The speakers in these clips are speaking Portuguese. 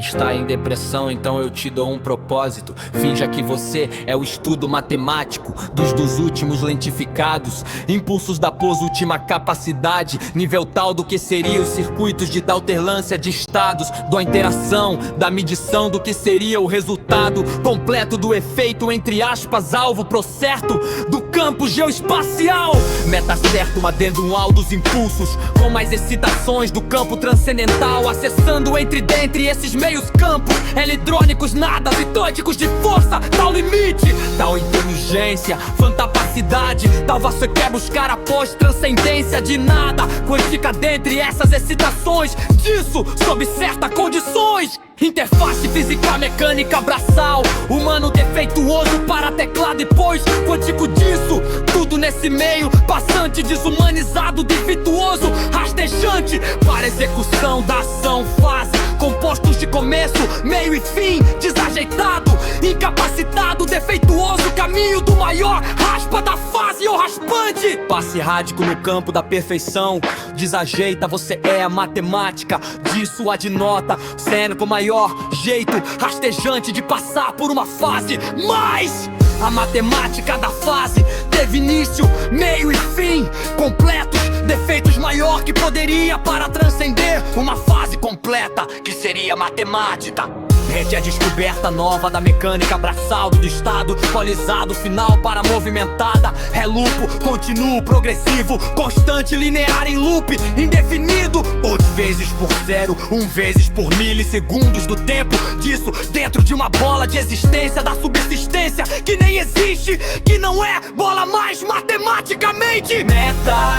está em depressão, então eu te dou um propósito. Finja que você é o estudo matemático dos últimos lentificados, impulsos da pós-última capacidade, nível tal do que seriam os circuitos de alternância de estados, da interação, da medição do que seria o resultado completo do efeito, entre aspas, alvo pro certo do campo geoespacial. Meta certo, um adendo ao dos impulsos, com mais excitações do campo transcendental, acessando dentre esses meios campos eletrônicos, nada vitônicos de força, tal limite, tal inteligência, fantapacidade, tal você quer buscar após transcendência de nada, quantifica dentre essas excitações, disso sob certas condições. Interface física mecânica braçal, humano defeituoso para teclado e pois quântico disso, tudo nesse meio, passante desumanizado, defeituoso, rastejante para execução da ação, fase, compostos de começo, meio e fim, desajeitado, incapacitado, defeituoso, caminho do maior, raspa da fase ou raspante. Passe rádico no campo da perfeição, desajeita, você é a matemática, disso adnota, sendo com maior jeito rastejante de passar por uma fase, mas a matemática da fase teve início, meio e fim, completos, defeitos maior que poderia para transcender uma fase completa, que seria matemática. Rede a descoberta nova da mecânica braçal do estado atualizado, final para movimentada, relupo, continuo, progressivo, constante, linear em loop, indefinido, 8 vezes por zero, 1 vezes por milissegundos do tempo disso, dentro de uma bola de existência da subsistência, que nem existe, que não é bola mais matematicamente. Meta,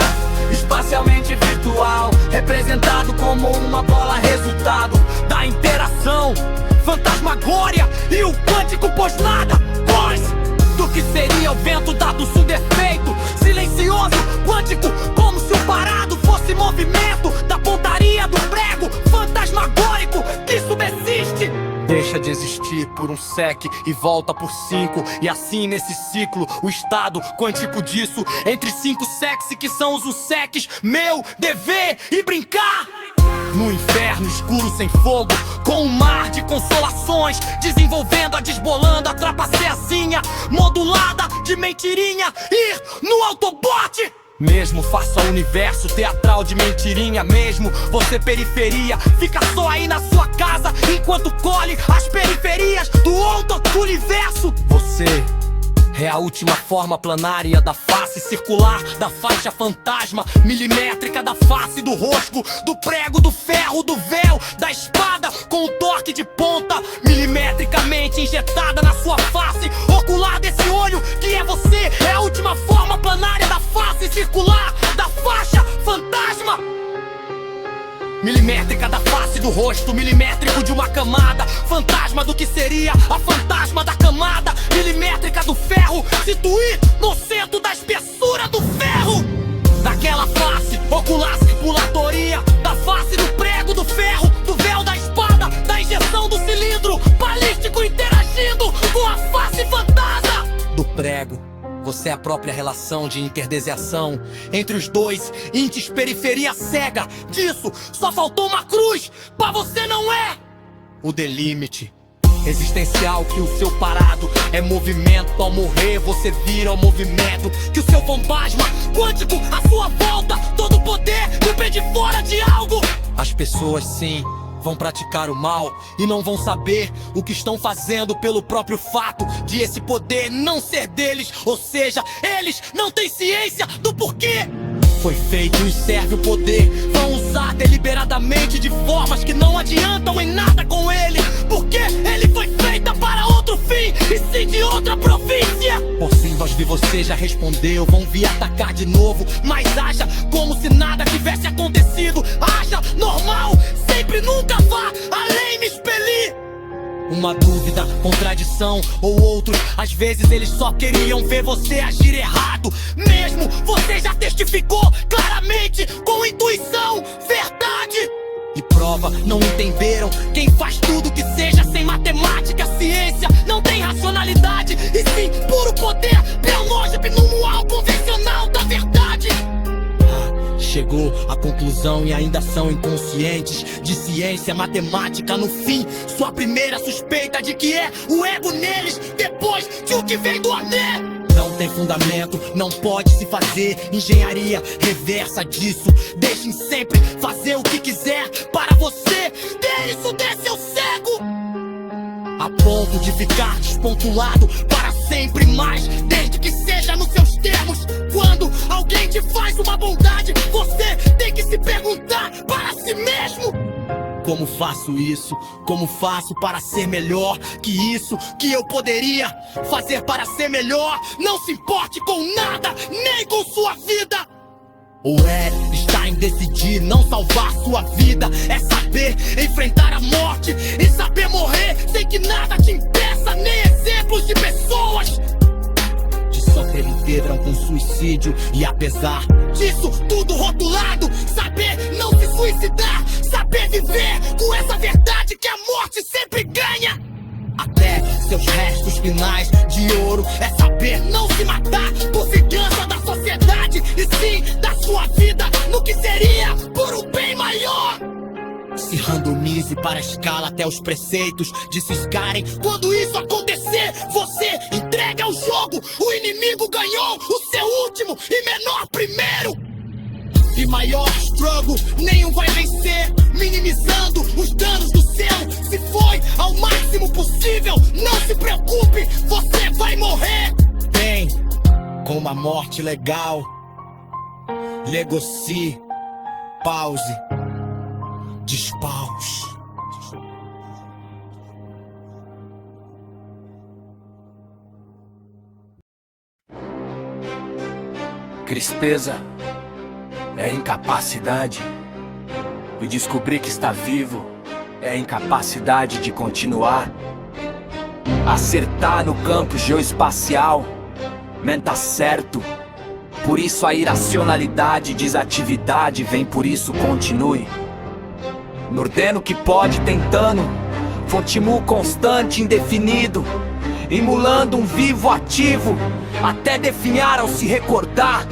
espacialmente virtual, representado como uma bola resultado da interação fantasmagória e o quântico pós nada, pós do que seria o vento dado subefeito, silencioso, quântico, como se o parado fosse movimento da pontaria do prego fantasmagórico que subsiste. Deixa de existir por um sec e volta por 5, e assim nesse ciclo o estado quântico disso, entre 5 secs que são os secs, meu dever e brincar no inferno escuro sem fogo, com um mar de consolações, desenvolvendo a desbolando a trapaceazinha modulada de mentirinha, ir no Autobot. Mesmo faça o universo teatral de mentirinha, mesmo você periferia, fica só aí na sua casa enquanto colhe as periferias do outro universo. Você é a última forma planária da face circular, da faixa fantasma milimétrica da face do rosto, do prego, do ferro, do véu, da espada, com o toque de ponta milimetricamente injetada na sua face ocular desse olho que é você. É a última forma planária da face circular, da faixa fantasma milimétrica da face do rosto, milimétrico de uma camada, fantasma do que seria a fantasma da camada milimétrica do ferro, situir no centro da espessura do ferro, daquela face ocular circulatoria, da face do prego, do ferro, do véu, da espada, da injeção do cilindro balístico interagindo com a face fantasma do prego. Você é a própria relação de interdeseação entre os dois, intes periferia cega. Disso só faltou uma cruz, pra você não é o delimite existencial, que o seu parado é movimento. Ao morrer você vira o movimento, que o seu fantasma quântico à sua volta, todo poder depende fora de algo. As pessoas sim vão praticar o mal e não vão saber o que estão fazendo pelo próprio fato de esse poder não ser deles, ou seja, eles não têm ciência do porquê foi feito e serve o poder. Vão usar deliberadamente de formas que não adiantam em nada com ele, porque ele foi feita para outro fim e sim de outra província. Por sim, voz de você já respondeu, vão vir atacar de novo, mas haja como se nada tivesse acontecido. Haja normal, sempre, nunca vá além me expelir. Uma dúvida, contradição ou outros, às vezes eles só queriam ver você agir errado. Mesmo você já testificou claramente, com intuição, verdade e prova, não entenderam. Quem faz tudo que seja sem matemática, ciência, não tem racionalidade, e sim puro poder, biológico no mual convencional da verdade. Chegou chegou à conclusão e ainda são inconscientes de ciência, matemática. No fim, sua primeira suspeita de que é o ego neles, depois de o que vem do AD. Não tem fundamento, não pode se fazer engenharia reversa disso. Deixem sempre fazer o que quiser para você ter isso de seu cego, a ponto de ficar despontuado para sempre mais, desde que seja nos seus termos. Quando alguém te faz uma bondade, você tem que se perguntar para si mesmo: como faço isso? Como faço para ser melhor que isso que eu poderia fazer para ser melhor? Não se importe com nada, nem com sua vida. Ou é estar em decidir não salvar sua vida? É saber enfrentar a morte e saber morrer sem que nada te impeça, nem exemplos de pessoas de só terem pedra com suicídio. E apesar disso tudo rotulado, saber não se suicidar, saber viver com essa verdade que a morte sempre ganha. Até seus restos finais de ouro é saber não se matar por vingança da sociedade, e sim da sua vida no que seria por um bem maior. Se randomize para a escala até os preceitos de ciscarem. Quando isso acontecer, você entrega o jogo. O inimigo ganhou o seu último e menor primeiro. E maior struggle, nenhum vai vencer, minimizando os danos do céu. Se foi ao máximo possível, não se preocupe, você vai morrer. Bem, com uma morte legal, negocie, pause, despaus. Tristeza é incapacidade, e descobrir que está vivo é incapacidade de continuar. Acertar no campo geoespacial, man, tá certo. Por isso a irracionalidade, desatividade vem, por isso continue. Nordeno que pode tentando, fontimu constante, indefinido, emulando um vivo ativo, até definhar ao se recordar.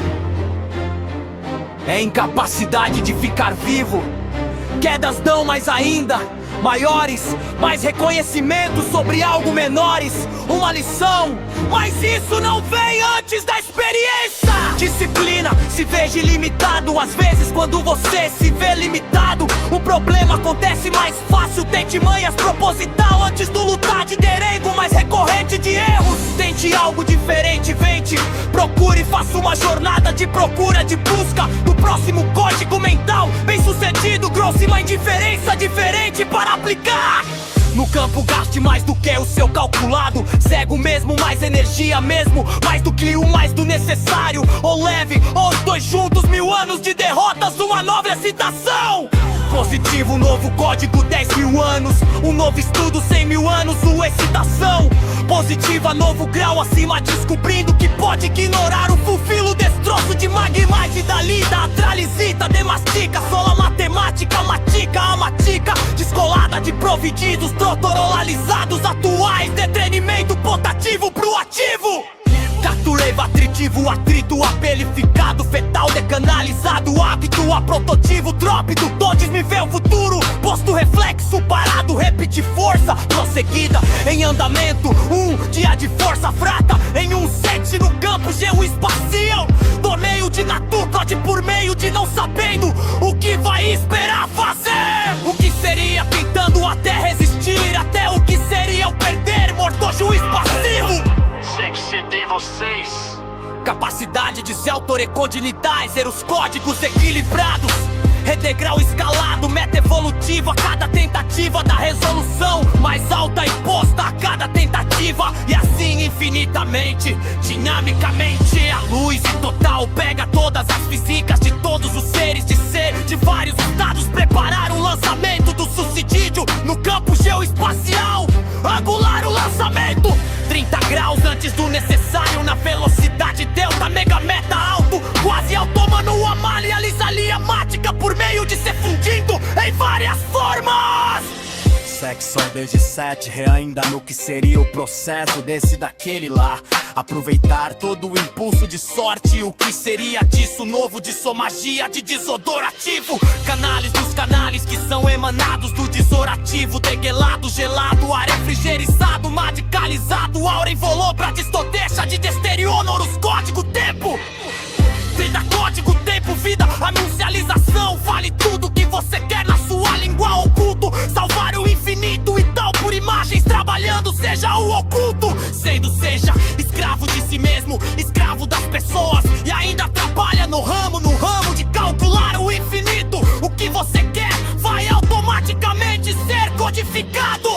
É incapacidade de ficar vivo. Quedas dão mais ainda maiores, mais reconhecimento sobre algo menores. Uma lição, mas isso não vem antes da experiência. Disciplina, se veja ilimitado. Às vezes quando você se vê limitado, o problema acontece mais fácil. Tente manhas proposital antes do lutar de derengo mais recorrente de erros. Tente algo diferente, vente, procure e faça uma jornada de procura, de busca do próximo código mental bem sucedido. Grosse uma indiferença diferente para aplicar. No campo gaste mais do que o seu calculado. Cego mesmo, mais energia mesmo, mais do que o mais do necessário. Ou leve, ou os dois juntos, 1000 anos de derrotas, uma nova excitação. Positivo, novo código, 10.000 anos. Um novo estudo, 100.000 anos, sua excitação positiva, novo grau acima, descobrindo que pode ignorar o fulfilo, destroço de magmite da lida, atralisita, demastica, sola matemática, matica, amatica, descolada de provedidos, trotorolalizados, atuais, detenimento potativo pro ativo. Captureva atritivo, atrito apelificado, fetal decanalizado, hábito a prototipo, trópido, todos me vê o futuro, posto reflexo, parado, repetir força, prosseguida, em andamento, um dia de força frata, em um set no campo geoespacial, do meio de naturcode por meio de não sabendo o que vai esperar fazer, o que seria tentando até resistir, até o que seria o perder, morto-juiz passivo. De vocês. Capacidade de se autorecondilidar, ser os códigos equilibrados, redegrau escalado, meta evolutiva, cada tentativa da resolução mais alta imposta a cada tentativa, e assim infinitamente, dinamicamente. A luz em total pega todas as físicas de todos os seres de ser, de vários estados, preparar o lançamento do suicídio no campo geoespacial, angular o lançamento, 30 graus antes do necessário, na velocidade delta, mega meta alto, quase automano, a malha lisalia mática, por meio de ser fundido em várias formas. Sexo desde 7, ainda no que seria o processo desse daquele lá. Aproveitar todo o impulso de sorte, o que seria disso novo de sua magia de desodorativo. Canales dos canales que são emanados do desorativo. Deguelado, gelado, ar refrigerizado, radicalizado, aura envolobra, distodecha de desterionoros, código tempo. Vida, código, tempo, vida, anuncialização. Fale tudo que você quer na sua língua oculto. Salvar o infinito e tal por imagens. Trabalhando seja o oculto. Sendo seja escravo de si mesmo, escravo das pessoas. E ainda trabalha no ramo de calcular o infinito. O que você quer vai automaticamente ser codificado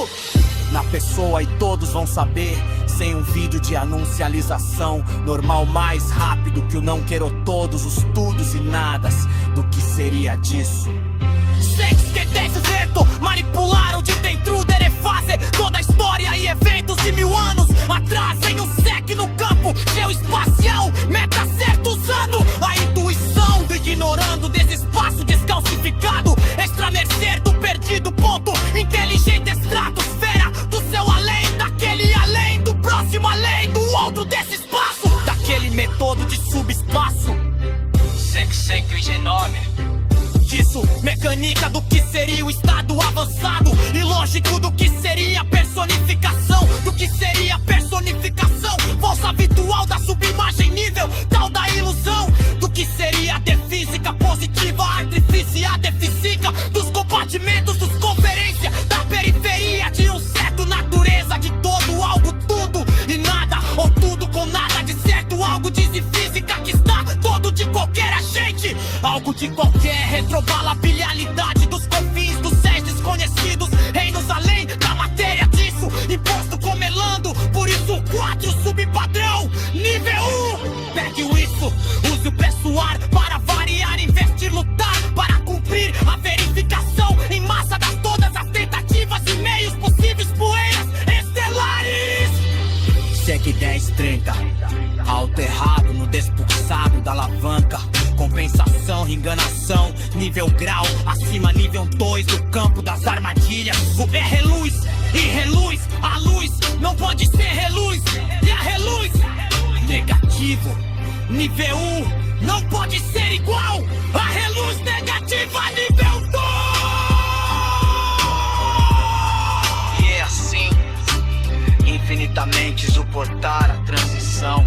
na pessoa e todos vão saber. Sem um vídeo de anuncialização, normal mais rápido que o não quero todos os tudos e nadas do que seria disso. Sex que desse certo, manipularam de dentro dele fazer toda a história e eventos de 1000 anos atrás. Em um sec no campo geoespacial, meta certo usando a intuição do ignorando desse espaço descalcificado. Extra mercê do perdido ponto, inteligente estratosfera do seu além, daquele além do próximo além do outro desse espaço, daquele método de subespaço. Sexo genome. Disso, mecânica do que seria o estado avançado e lógico do que seria a personificação. Do que seria a personificação falsa habitual da subimagem nível tal da ilusão. Do que seria a defísica positiva, artifício, a defísica dos compartimentos dos conferência da periferia de um certo natureza de todo algo tudo e nada, ou tudo com nada de certo. Algo diz física que está todo de qualquer agente, algo de qualquer retrobalabilidade dos confins dos seis desconhecidos, reinos além da matéria disso, imposto comelando, por isso 4 subpadrão, nível 1. Pegue o isso, use o pressuar para variar, investir, lutar para cumprir a verificação em massa das todas as tentativas e meios possíveis, poeiras estelares. Cheque 1030, alterrado no despulsado da alavanca. Compensação, enganação, nível grau, acima nível 2 do campo das armadilhas. O é reluz e reluz, a luz não pode ser reluz. E a reluz, negativo, nível 1 não pode ser igual. A reluz negativa, nível 2. E é assim, infinitamente suportar a transição.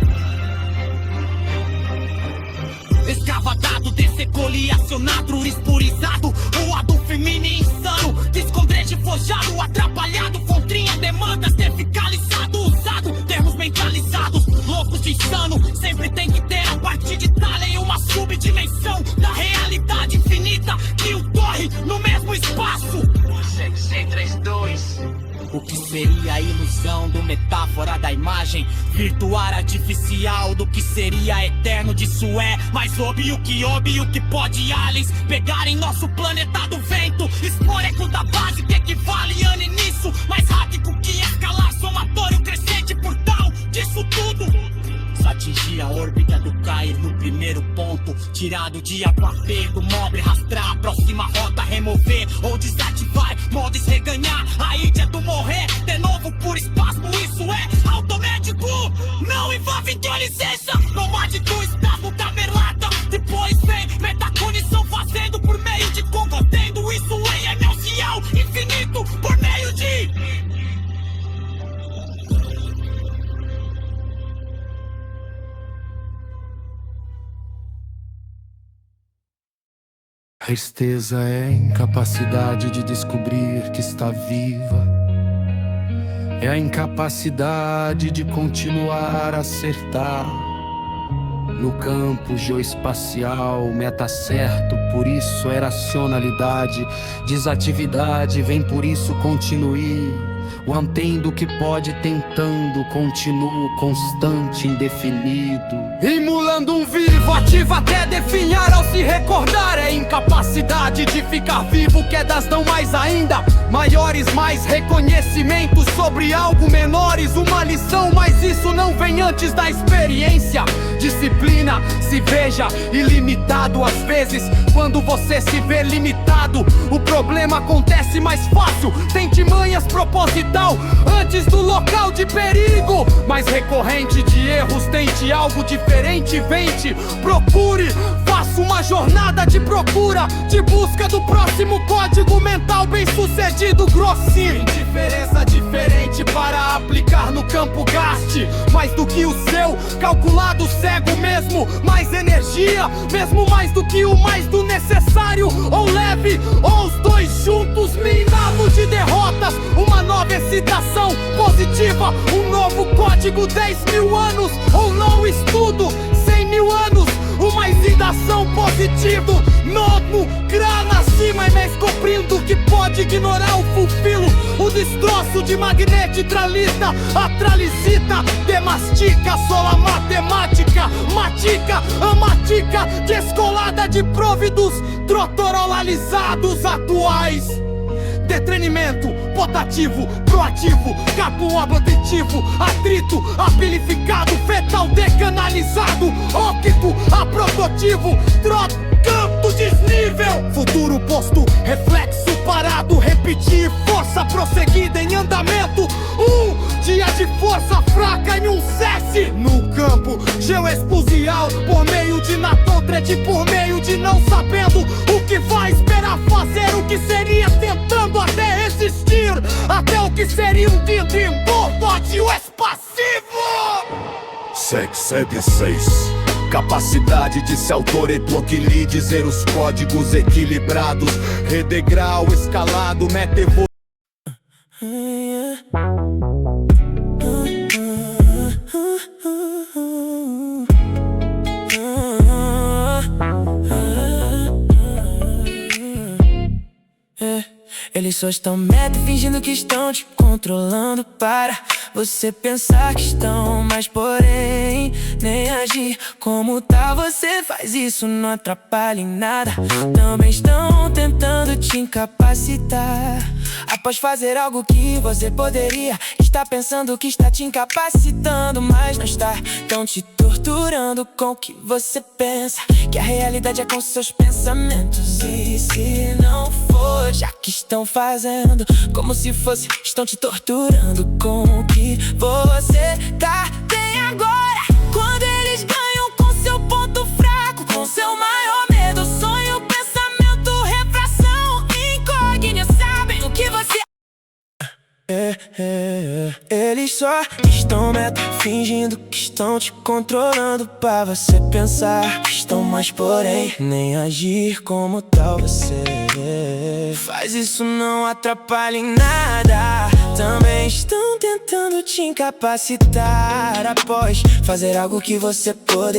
Escavadado, desecoliacionado, espurizado, o Adolf Mini insano, descondrete forjado, atrapalhado, fontrinha, demandas, deficalizado, usado, termos mentalizados, loucos de insano, sempre tem que ter a partir de tal em uma subdimensão da realidade infinita que ocorre no mesmo espaço. Sexo 32. O que seria a ilusão do metáfora da imagem virtual artificial do que seria eterno disso é mais óbvio que pode aliens pegarem nosso planeta do vento, expor eco da base que equivale ano nisso, mais rápido que escalar somatório crescente por tal disso tudo. Atingir a órbita do cair no primeiro ponto, tirado de apego, mobre, rastrar a próxima rota, remover ou desativar, moldes reganhar, a ilha do morrer, de novo por espasmo, isso é automédico, não envolve tua licença, nomade do estado da merlata, depois vem metacognição fazendo por meio de contendo, isso é emergencial, infinito, por meio de... Tristeza é a incapacidade de descobrir que está viva. É a incapacidade de continuar a acertar. No campo geoespacial, meta certo, por isso é racionalidade. Desatividade, vem por isso continue. Mantendo o que pode, tentando, continuo, constante, indefinido. Emulando um vivo, ativo até definhar ao se recordar. É incapacidade de ficar vivo, quedas dão mais ainda maiores, mais reconhecimentos sobre algo menores. Uma lição, mas isso não vem antes da experiência. disciplina. Se veja ilimitado às vezes. Quando você se vê limitado, o problema acontece mais fácil. Tente manhas proposital antes do local de perigo. Mais recorrente de erros, tente algo diferente. Vente, procure, faça uma jornada de procura, de busca do próximo código mental bem sucedido, grossinho. Indiferença diferente para aplicar no campo. Gaste mais do que o seu calculado cego mesmo. Mais energia, mesmo mais do que o mais do necessário. Ou leve, ou os dois juntos, minado de derrotas. Uma nova excitação positiva, um novo código, 10.000 anos. Ou não estudo, 100.000 anos. Uma exitação positivo, novo, grana acima e mês comprindo que pode ignorar o fulfilo. O destroço de magnetralista, a tralisita, demastica, sola matemática, matica, amatica, descolada de próvidos, trotorolalizados atuais. Detenimento, potativo, proativo, capo objetivo, atrito, apilificado, fetal decanalizado, óptico, aprototivo, canto desnível. Futuro posto, reflexo parado, repetir, força prosseguida em andamento. Dia de força fraca em um cesse no campo geoespusial, por meio de Natotred, por meio de não sabendo o que vai esperar fazer, o que seria tentando até existir, até o que seria um dito importante, o expassivo. 676. Capacidade de se autoretroquilir, dizer os códigos equilibrados, redegrau escalado, metevo. Eles só estão meta fingindo que estão te controlando para você pensar que estão, mas porém nem agir como tá. Você faz isso, não atrapalha em nada. Também estão tentando te incapacitar. Após fazer algo que você poderia estar pensando que está te incapacitando, mas não está. Estão te torturando com o que você pensa, que a realidade é com seus pensamentos. E se não for, já que estão fazendo como se fosse, estão te torturando com o que você tá. Tem agora, quando eles ganham com seu ponto fraco, com seu maior medo, sonho, pensamento, refração, incógnita, sabem o que você... Eles só estão meta fingindo que estão te controlando pra você pensar que estão, mas porém nem agir como tal. Você faz isso, não atrapalha em nada. Também estão tentando te incapacitar após fazer algo que você poderia